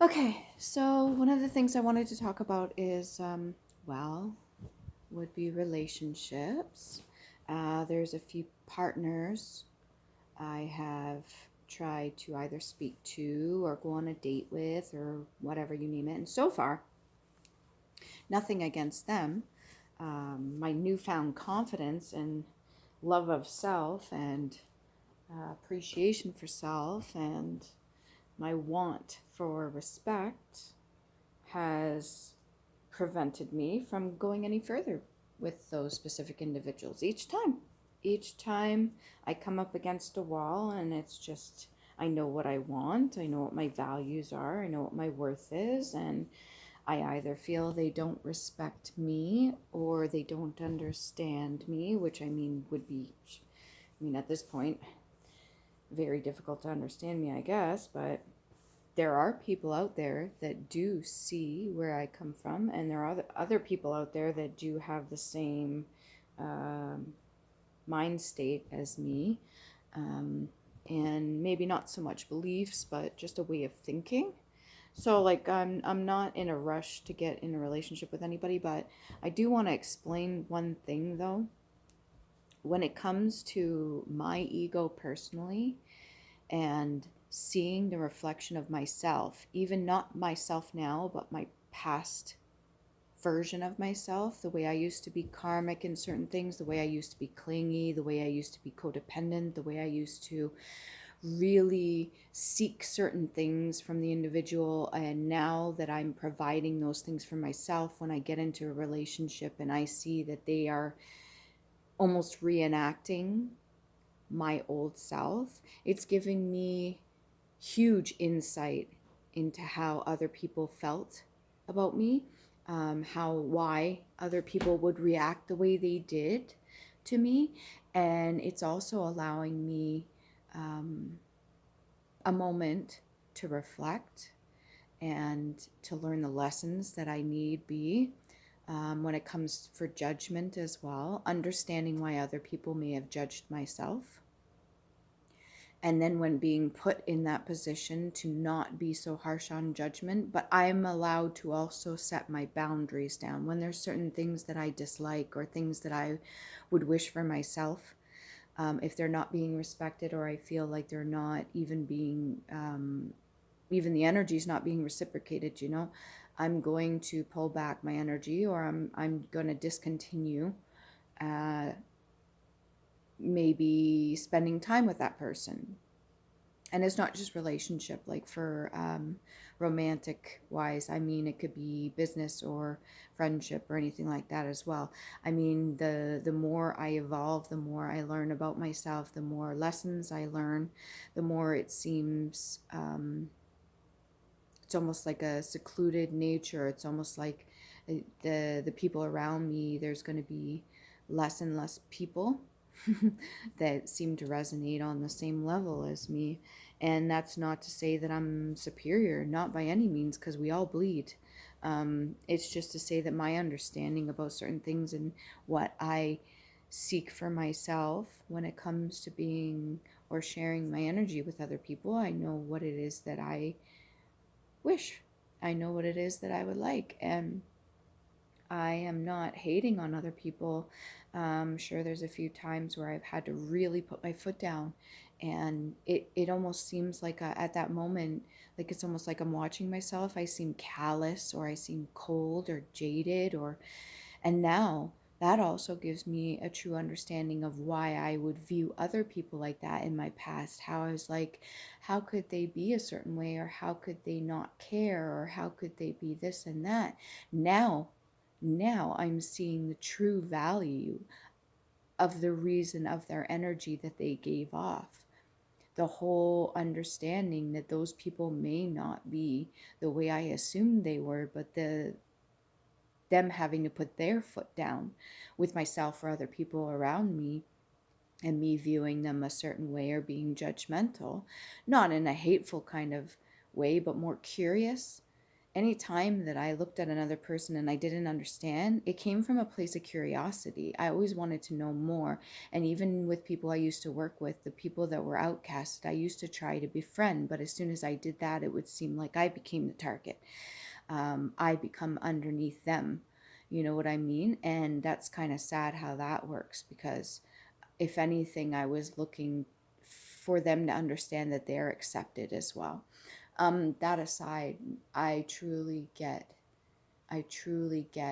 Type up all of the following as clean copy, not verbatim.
Okay, so one of the things I wanted to talk about is, would be relationships. There's a few partners I have tried to either speak to or go on a date with or whatever you name it. And so far, nothing against them. My newfound confidence and love of self and appreciation for self and my want for respect has prevented me from going any further with those specific individuals each time I come up against a wall, and it's just, I know what I want, I know what my values are, I know what my worth is, and I either feel they don't respect me or they don't understand me, which would be, at this point, very difficult to understand me, I guess. But there are people out there that do see where I come from, and there are other people out there that do have the same um, mind state as me, and maybe not so much beliefs, but just a way of thinking. So, like, I'm not in a rush to get in a relationship with anybody, but I do want to explain one thing though. When it comes to my ego personally, and seeing the reflection of myself, even not myself now, but my past version of myself, the way I used to be karmic in certain things, the way I used to be clingy, the way I used to be codependent, the way I used to really seek certain things from the individual. And now that I'm providing those things for myself, when I get into a relationship and I see that they are almost reenacting my old self, it's giving me huge insight into how other people felt about me, why other people would react the way they did to me. And it's also allowing me a moment to reflect and to learn the lessons that I need be, when it comes for judgment as well, understanding why other people may have judged myself. And then when being put in that position, to not be so harsh on judgment, but I'm allowed to also set my boundaries down when there's certain things that I dislike or things that I would wish for myself. If they're not being respected, or I feel like they're not even being, even the energy is not being reciprocated, I'm going to pull back my energy, or I'm going to discontinue uh, maybe spending time with that person. And it's not just relationship, like for romantic wise, it could be business or friendship or anything like that as well. The more I evolve, the more I learn about myself, the more lessons I learn, the more it seems, it's almost like a secluded nature. It's almost like the people around me, there's going to be less and less people that seem to resonate on the same level as me. And that's not to say that I'm superior, not by any means, because we all bleed. It's just to say that my understanding about certain things and what I seek for myself when it comes to being or sharing my energy with other people, I know what it is that I wish. I know what it is that I would like. And I am not hating on other people. Sure, there's a few times where I've had to really put my foot down, and it almost seems like at that moment, like it's almost like I'm watching myself. I seem callous, or I seem cold or jaded, and now that also gives me a true understanding of why I would view other people like that in my past. How I was like, how could they be a certain way, or how could they not care, or how could they be this and that? Now, now I'm seeing the true value of the reason of their energy that they gave off. The whole understanding that those people may not be the way I assumed they were, but them having to put their foot down with myself or other people around me, and me viewing them a certain way or being judgmental, not in a hateful kind of way, but more curious any time that I looked at another person and I didn't understand, it came from a place of curiosity. I always wanted to know more. And even with people I used to work with, the people that were outcasted, I used to try to befriend. But as soon as I did that, it would seem like I became the target. I become underneath them. You know what I mean? And that's kind of sad how that works, because if anything, I was looking for them to understand that they're accepted as well. That aside, I truly get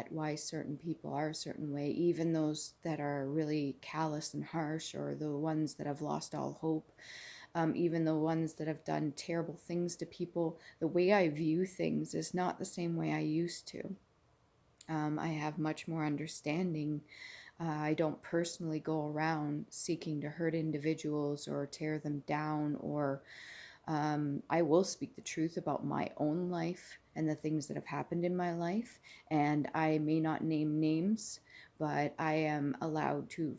why certain people are a certain way, even those that are really callous and harsh, or the ones that have lost all hope, even the ones that have done terrible things to people. The way I view things is not the same way I used to. I have much more understanding. I don't personally go around seeking to hurt individuals or tear them down, or I will speak the truth about my own life and the things that have happened in my life. And I may not name names, but I am allowed to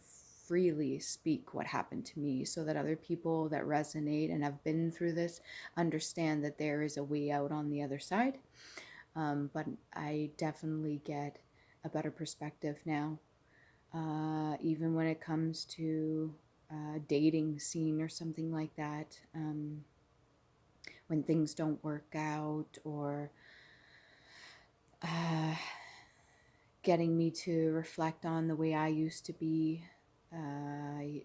freely speak what happened to me, so that other people that resonate and have been through this understand that there is a way out on the other side. But I definitely get a better perspective now, even when it comes to dating scene or something like that. When things don't work out, or uh, getting me to reflect on the way I used to be.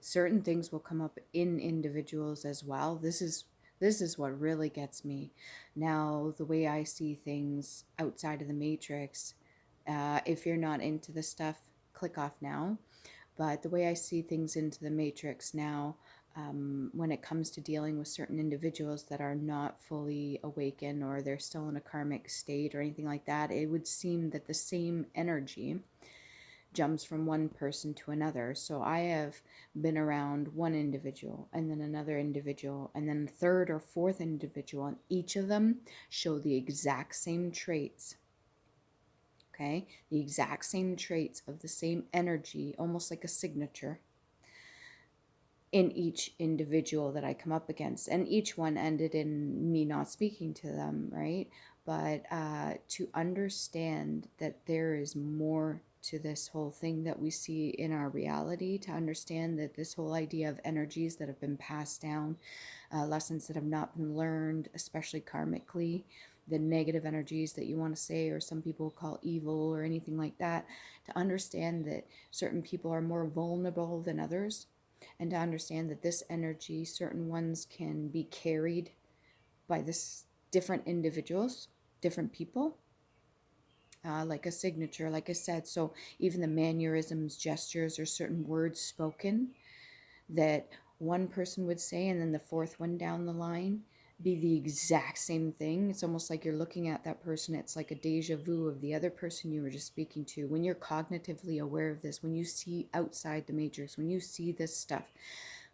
Certain things will come up in individuals as well. This is what really gets me. Now, the way I see things outside of the matrix. If you're not into the stuff, click off now. But the way I see things into the matrix now, when it comes to dealing with certain individuals that are not fully awakened, or they're still in a karmic state or anything like that, it would seem that the same energy jumps from one person to another. So I have been around one individual, and then another individual, and then a third or fourth individual, and each of them show the exact same traits. Okay, the exact same traits of the same energy, almost like a signature, in each individual that I come up against. And each one ended in me not speaking to them, right? But to understand that there is more to this whole thing that we see in our reality, to understand that this whole idea of energies that have been passed down, lessons that have not been learned, especially karmically, the negative energies that you want to say, or some people call evil or anything like that, to understand that certain people are more vulnerable than others, and to understand that this energy, certain ones can be carried by this different individuals, different people, like a signature, like I said. So even the mannerisms, gestures, or certain words spoken that one person would say, and then the fourth one down the line be the exact same thing. It's almost like you're looking at that person. It's like a deja vu of the other person you were just speaking to. When you're cognitively aware of this, when you see outside the matrix, when you see this stuff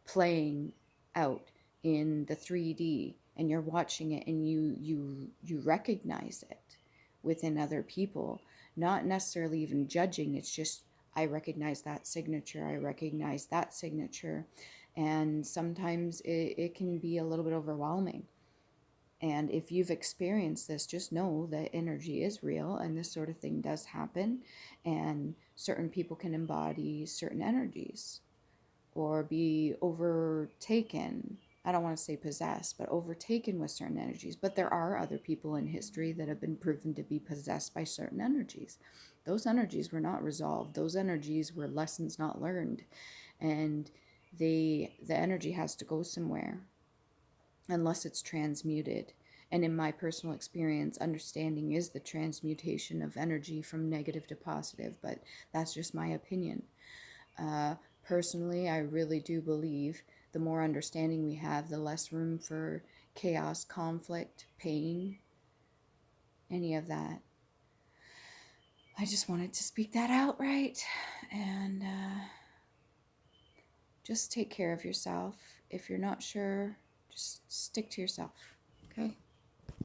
playing out in the 3D, and you're watching it, and you recognize it within other people, not necessarily even judging. It's just, I recognize that signature, I recognize that signature. And sometimes it can be a little bit overwhelming. And if you've experienced this, just know that energy is real, and this sort of thing does happen, and certain people can embody certain energies or be overtaken. I don't want to say possessed, but overtaken with certain energies. But there are other people in history that have been proven to be possessed by certain energies. Those energies were not resolved. Those energies were lessons not learned. And the energy has to go somewhere unless it's transmuted. And in my personal experience, understanding is the transmutation of energy from negative to positive, but that's just my opinion. Personally, I really do believe the more understanding we have, the less room for chaos, conflict, pain, any of that. I just wanted to speak that out, right? And just take care of yourself. If you're not sure, just stick to yourself, okay?